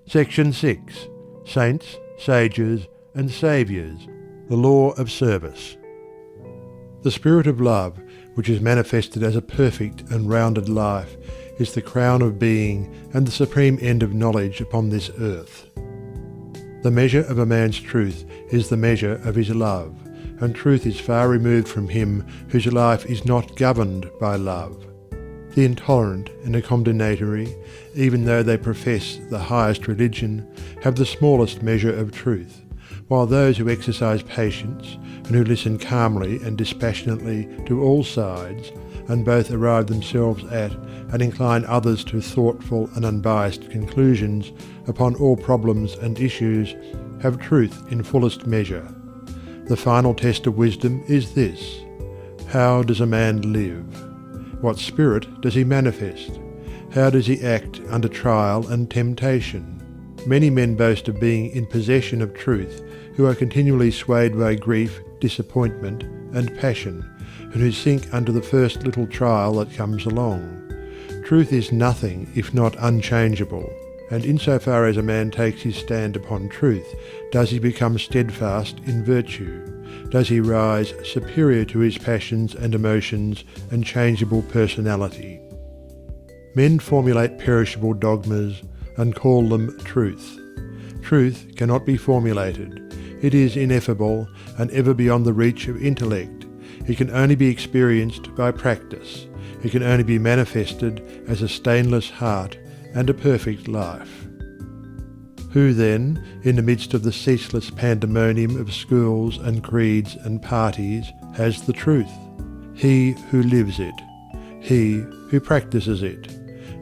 Section 6. Saints, Sages, and Saviours. The Law of Service. The spirit of love, which is manifested as a perfect and rounded life, is the crown of being and the supreme end of knowledge upon this earth. The measure of a man's truth is the measure of his love, and truth is far removed from him whose life is not governed by love. The intolerant and the condemnatory, even though they profess the highest religion, have the smallest measure of truth, while those who exercise patience and who listen calmly and dispassionately to all sides, and both arrive themselves at and incline others to thoughtful and unbiased conclusions upon all problems and issues, have truth in fullest measure. The final test of wisdom is this: how does a man live? What spirit does he manifest? How does he act under trial and temptation? Many men boast of being in possession of truth, who are continually swayed by grief, disappointment, and passion, and who sink under the first little trial that comes along. Truth is nothing if not unchangeable, and insofar as a man takes his stand upon truth, does he become steadfast in virtue, does he rise superior to his passions and emotions and changeable personality. Men formulate perishable dogmas and call them truth. Truth cannot be formulated. It is ineffable and ever beyond the reach of intellect. It can only be experienced by practice. It can only be manifested as a stainless heart and a perfect life. Who then, in the midst of the ceaseless pandemonium of schools and creeds and parties, has the truth? He who lives it. He who practices it.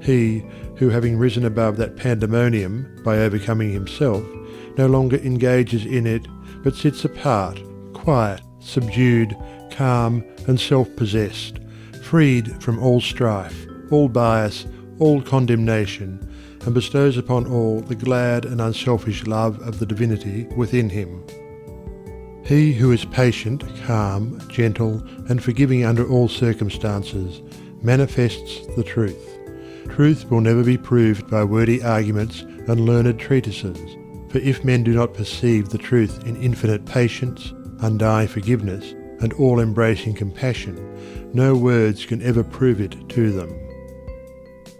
He who, having risen above that pandemonium by overcoming himself, no longer engages in it, but sits apart, quiet, subdued, calm, and self-possessed, freed from all strife, all bias, all condemnation, and bestows upon all the glad and unselfish love of the divinity within him. He who is patient, calm, gentle, and forgiving under all circumstances manifests the truth. Truth will never be proved by wordy arguments and learned treatises, for if men do not perceive the truth in infinite patience, undying forgiveness, and all-embracing compassion, no words can ever prove it to them.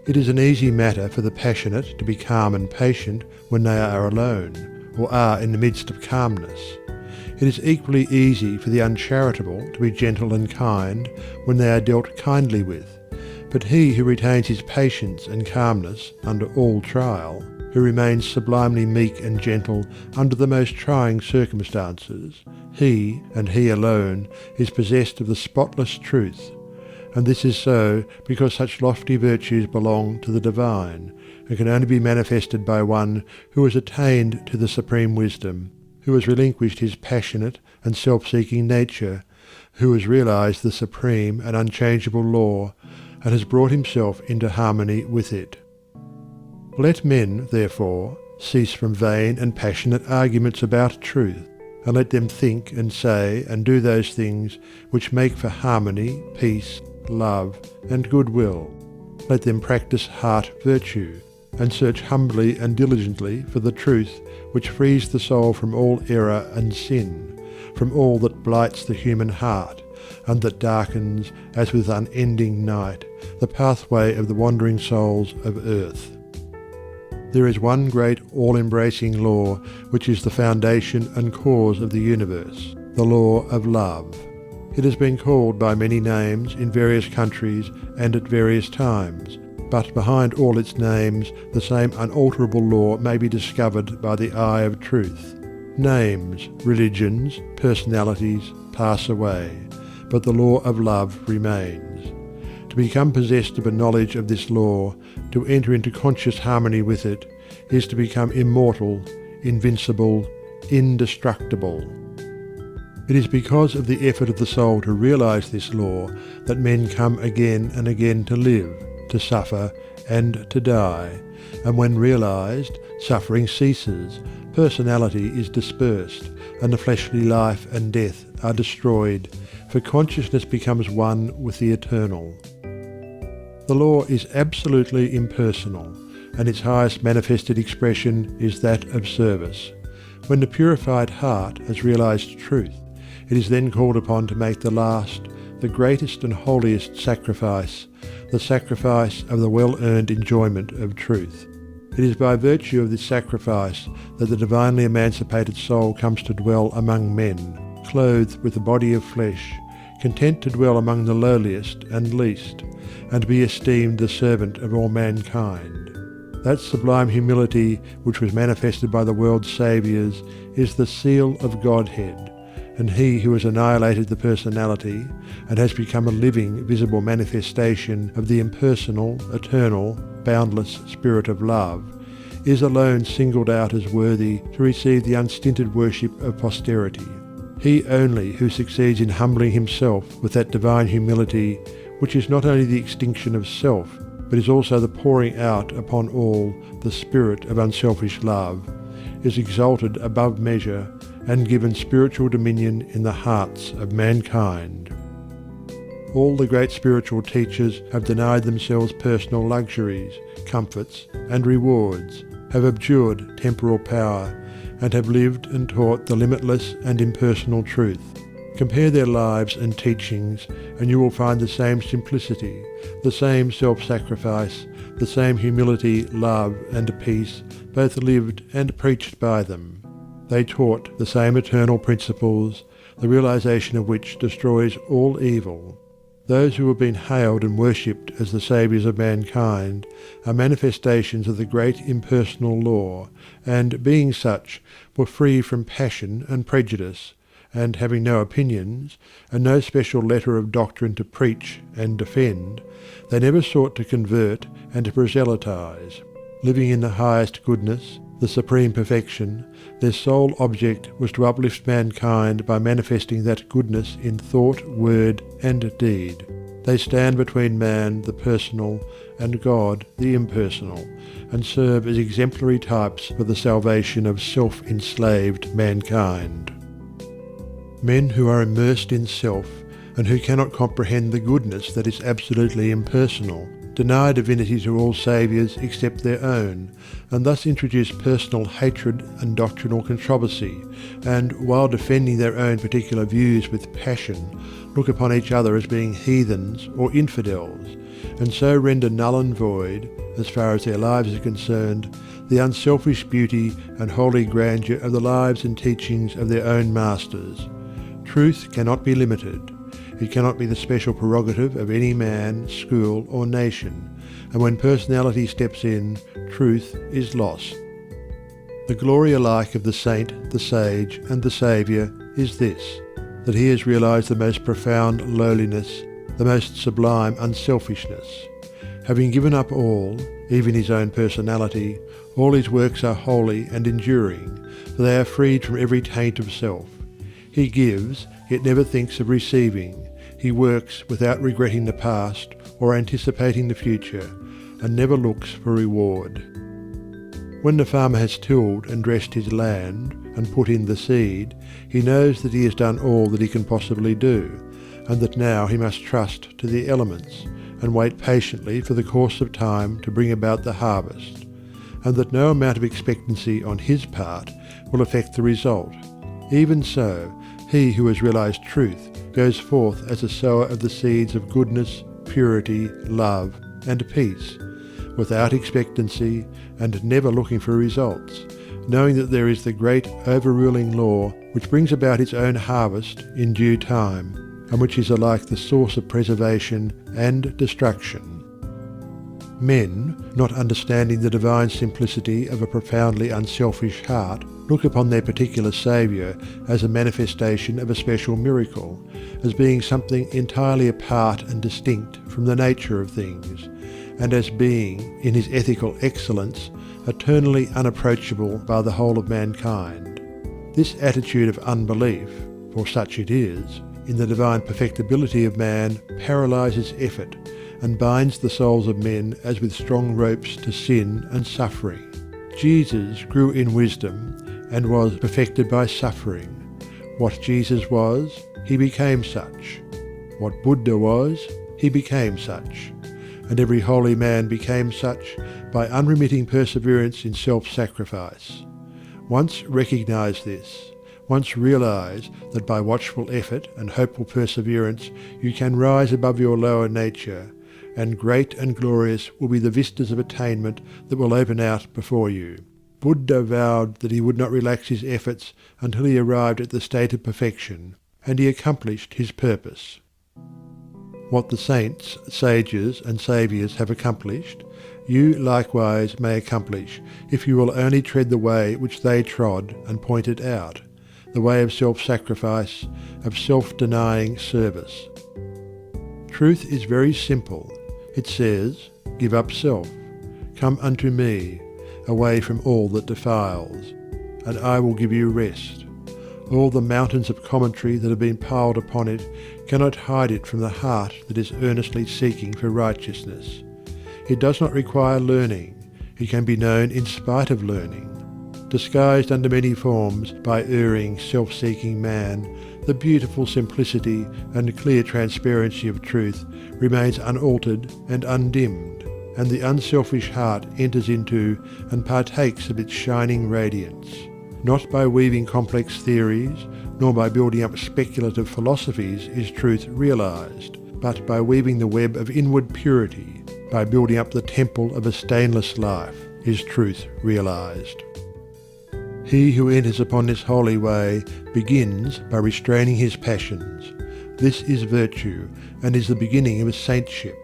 It is an easy matter for the passionate to be calm and patient when they are alone, or are in the midst of calmness. It is equally easy for the uncharitable to be gentle and kind when they are dealt kindly with. But he who retains his patience and calmness under all trial, who remains sublimely meek and gentle under the most trying circumstances, he, and he alone, is possessed of the spotless truth. And this is so because such lofty virtues belong to the divine, and can only be manifested by one who has attained to the supreme wisdom, who has relinquished his passionate and self-seeking nature, who has realized the supreme and unchangeable law, and has brought himself into harmony with it. Let men, therefore, cease from vain and passionate arguments about truth, and let them think and say and do those things which make for harmony, peace, love, and goodwill. Let them practice heart virtue, and search humbly and diligently for the truth which frees the soul from all error and sin, from all that blights the human heart, and that darkens, as with unending night, the pathway of the wandering souls of earth. There is one great all-embracing law which is the foundation and cause of the universe, the law of love. It has been called by many names in various countries and at various times, but behind all its names the same unalterable law may be discovered by the eye of truth. Names, religions, personalities pass away, but the law of love remains. To become possessed of a knowledge of this law, to enter into conscious harmony with it, is to become immortal, invincible, indestructible. It is because of the effort of the soul to realize this law that men come again and again to live, to suffer, and to die, and when realized, suffering ceases, personality is dispersed, and the fleshly life and death are destroyed, for consciousness becomes one with the eternal. The law is absolutely impersonal, and its highest manifested expression is that of service. When the purified heart has realized truth, it is then called upon to make the last, the greatest and holiest sacrifice, the sacrifice of the well-earned enjoyment of truth. It is by virtue of this sacrifice that the divinely emancipated soul comes to dwell among men, clothed with a body of flesh, content to dwell among the lowliest and least, and be esteemed the servant of all mankind. That sublime humility which was manifested by the world's saviours is the seal of Godhead, and he who has annihilated the personality and has become a living, visible manifestation of the impersonal, eternal, boundless Spirit of love, is alone singled out as worthy to receive the unstinted worship of posterity. He only who succeeds in humbling himself with that divine humility which is not only the extinction of self, but is also the pouring out upon all the spirit of unselfish love, is exalted above measure and given spiritual dominion in the hearts of mankind. All the great spiritual teachers have denied themselves personal luxuries, comforts, and rewards, have abjured temporal power, and have lived and taught the limitless and impersonal truth. Compare their lives and teachings, and you will find the same simplicity, the same self-sacrifice, the same humility, love, and peace, both lived and preached by them. They taught the same eternal principles, the realization of which destroys all evil. Those who have been hailed and worshipped as the saviours of mankind are manifestations of the great impersonal law, and, being such, were free from passion and prejudice, and having no opinions, and no special letter of doctrine to preach and defend, they never sought to convert and to proselytize. Living in the highest goodness, the supreme perfection, their sole object was to uplift mankind by manifesting that goodness in thought, word, and deed. They stand between man, the personal, and God, the impersonal, and serve as exemplary types for the salvation of self-enslaved mankind. Men who are immersed in self, and who cannot comprehend the goodness that is absolutely impersonal, deny divinity to all saviours except their own, and thus introduce personal hatred and doctrinal controversy, and, while defending their own particular views with passion, look upon each other as being heathens or infidels, and so render null and void, as far as their lives are concerned, the unselfish beauty and holy grandeur of the lives and teachings of their own masters. Truth cannot be limited. It cannot be the special prerogative of any man, school, or nation, and when personality steps in, truth is lost. The glory alike of the saint, the sage, and the saviour is this, that he has realized the most profound lowliness, the most sublime unselfishness. Having given up all, even his own personality, all his works are holy and enduring, for they are freed from every taint of self. He gives, yet never thinks of receiving. He works without regretting the past or anticipating the future, and never looks for reward. When the farmer has tilled and dressed his land and put in the seed, he knows that he has done all that he can possibly do, and that now he must trust to the elements, and wait patiently for the course of time to bring about the harvest, and that no amount of expectancy on his part will affect the result. Even so, he who has realized truth goes forth as a sower of the seeds of goodness, purity, love, and peace, without expectancy and never looking for results, knowing that there is the great overruling law which brings about its own harvest in due time, and which is alike the source of preservation and destruction. Men, not understanding the divine simplicity of a profoundly unselfish heart, look upon their particular saviour as a manifestation of a special miracle, as being something entirely apart and distinct from the nature of things, and as being, in his ethical excellence, eternally unapproachable by the whole of mankind. This attitude of unbelief, for such it is, in the divine perfectibility of man paralyses effort, and binds the souls of men as with strong ropes to sin and suffering. Jesus grew in wisdom and was perfected by suffering. What Jesus was, he became such. What Buddha was, he became such. And every holy man became such by unremitting perseverance in self-sacrifice. Once recognize this, once realize that by watchful effort and hopeful perseverance you can rise above your lower nature, and great and glorious will be the vistas of attainment that will open out before you. Buddha vowed that he would not relax his efforts until he arrived at the state of perfection, and he accomplished his purpose. What the saints, sages, and saviours have accomplished, you likewise may accomplish, if you will only tread the way which they trod and pointed out, the way of self-sacrifice, of self-denying service. Truth is very simple. It says, "Give up self. Come unto me, away from all that defiles, and I will give you rest." All the mountains of commentary that have been piled upon it cannot hide it from the heart that is earnestly seeking for righteousness. It does not require learning. It can be known in spite of learning. Disguised under many forms by erring, self-seeking man, the beautiful simplicity and clear transparency of truth remains unaltered and undimmed, and the unselfish heart enters into and partakes of its shining radiance. Not by weaving complex theories, nor by building up speculative philosophies is truth realized, but by weaving the web of inward purity, by building up the temple of a stainless life, is truth realized. He who enters upon this holy way begins by restraining his passions. This is virtue, and is the beginning of saintship,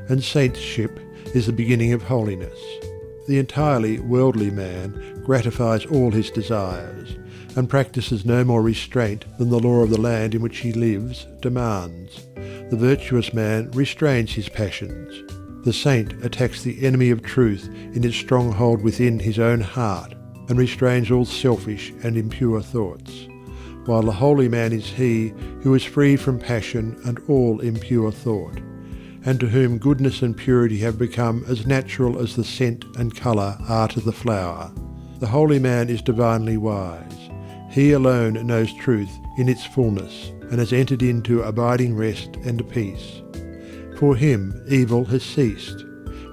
and saintship is the beginning of holiness. The entirely worldly man gratifies all his desires, and practices no more restraint than the law of the land in which he lives demands. The virtuous man restrains his passions. The saint attacks the enemy of truth in its stronghold within his own heart, and restrains all selfish and impure thoughts, while the holy man is he who is free from passion and all impure thought, and to whom goodness and purity have become as natural as the scent and colour are to the flower. The holy man is divinely wise. He alone knows truth in its fullness, and has entered into abiding rest and peace. For him evil has ceased.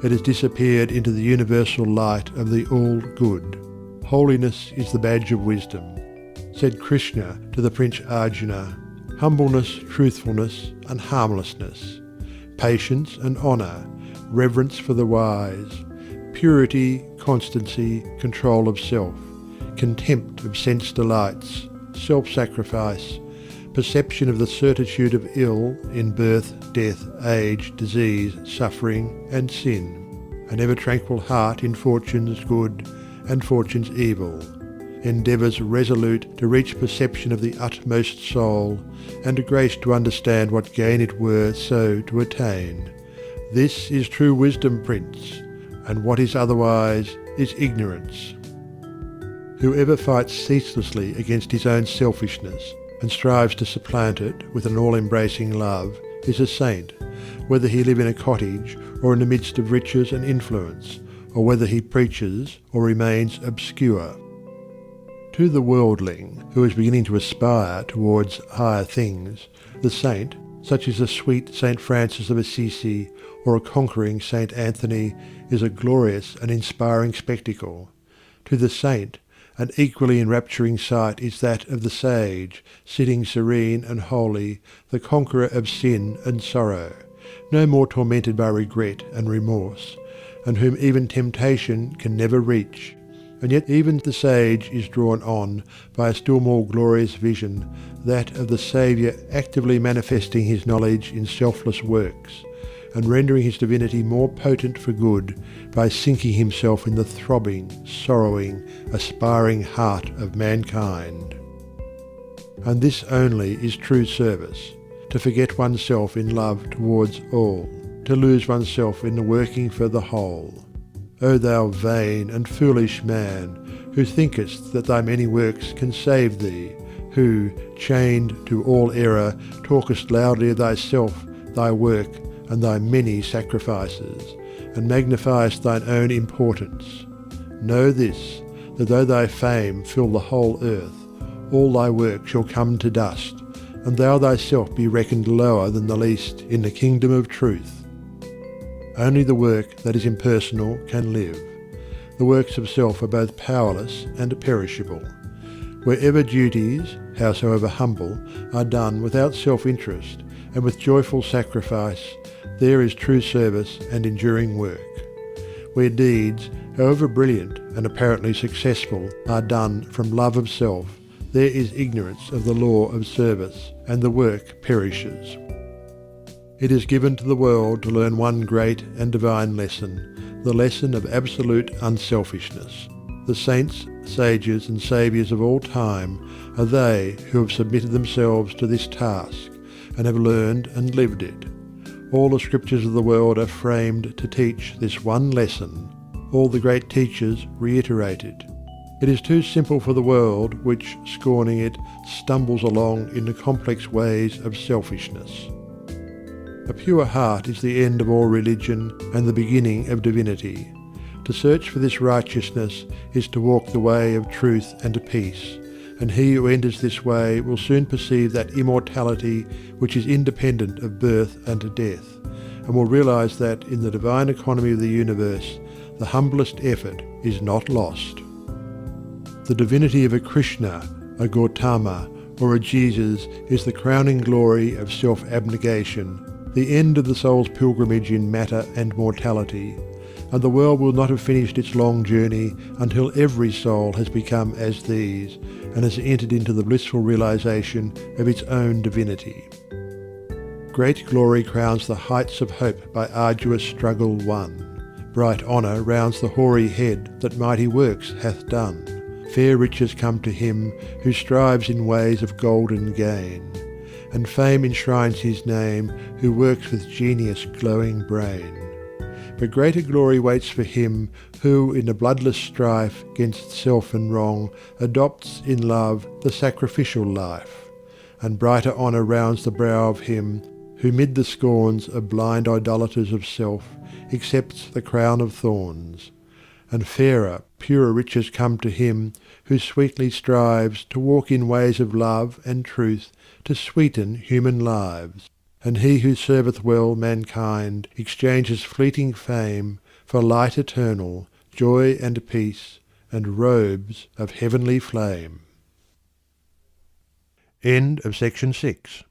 It has disappeared into the universal light of the all-good. Holiness is the badge of wisdom. Said Krishna to the Prince Arjuna, humbleness, truthfulness, and harmlessness, patience and honour, reverence for the wise, purity, constancy, control of self, contempt of sense delights, self-sacrifice, perception of the certitude of ill in birth, death, age, disease, suffering, and sin, an ever-tranquil heart in fortune's good and fortune's evil, endeavours resolute to reach perception of the utmost soul, and a grace to understand what gain it were so to attain. This is true wisdom, Prince, and what is otherwise is ignorance. Whoever fights ceaselessly against his own selfishness and strives to supplant it with an all-embracing love is a saint, whether he live in a cottage or in the midst of riches and influence, or whether he preaches or remains obscure. To the worldling who is beginning to aspire towards higher things, the saint, such as a sweet Saint Francis of Assisi or a conquering Saint Anthony, is a glorious and inspiring spectacle. To the saint, an equally enrapturing sight is that of the sage, sitting serene and holy, the conqueror of sin and sorrow, no more tormented by regret and remorse, and whom even temptation can never reach. And yet even the sage is drawn on by a still more glorious vision, that of the Saviour actively manifesting his knowledge in selfless works, and rendering his divinity more potent for good by sinking himself in the throbbing, sorrowing, aspiring heart of mankind. And this only is true service, to forget oneself in love towards all, to lose oneself in the working for the whole. O thou vain and foolish man, who thinkest that thy many works can save thee, who, chained to all error, talkest loudly of thyself, thy work, and thy many sacrifices, and magnifiest thine own importance. Know this, that though thy fame fill the whole earth, all thy work shall come to dust, and thou thyself be reckoned lower than the least in the kingdom of truth. Only the work that is impersonal can live. The works of self are both powerless and perishable. Wherever duties, howsoever humble, are done without self-interest and with joyful sacrifice, there is true service and enduring work. Where deeds, however brilliant and apparently successful, are done from love of self, there is ignorance of the law of service, and the work perishes. It is given to the world to learn one great and divine lesson, the lesson of absolute unselfishness. The saints, sages, and saviours of all time are they who have submitted themselves to this task, and have learned and lived it. All the scriptures of the world are framed to teach this one lesson. All the great teachers reiterate it. It is too simple for the world, which, scorning it, stumbles along in the complex ways of selfishness. A pure heart is the end of all religion and the beginning of divinity. To search for this righteousness is to walk the way of truth and peace, and he who enters this way will soon perceive that immortality which is independent of birth and death, and will realize that in the divine economy of the universe, the humblest effort is not lost. The divinity of a Krishna, a Gautama, or a Jesus is the crowning glory of self-abnegation, the end of the soul's pilgrimage in matter and mortality, and the world will not have finished its long journey until every soul has become as these, and has entered into the blissful realization of its own divinity. Great glory crowns the heights of hope by arduous struggle won. Bright honour rounds the hoary head that mighty works hath done. Fair riches come to him who strives in ways of golden gain, and fame enshrines his name who works with genius glowing brain. But greater glory waits for him who in the bloodless strife gainst self and wrong adopts in love the sacrificial life, and brighter honour rounds the brow of him who mid the scorns of blind idolaters of self accepts the crown of thorns. And fairer, purer riches come to him who sweetly strives to walk in ways of love and truth to sweeten human lives. And he who serveth well mankind exchanges fleeting fame for light eternal, joy and peace, and robes of heavenly flame. End of section 6.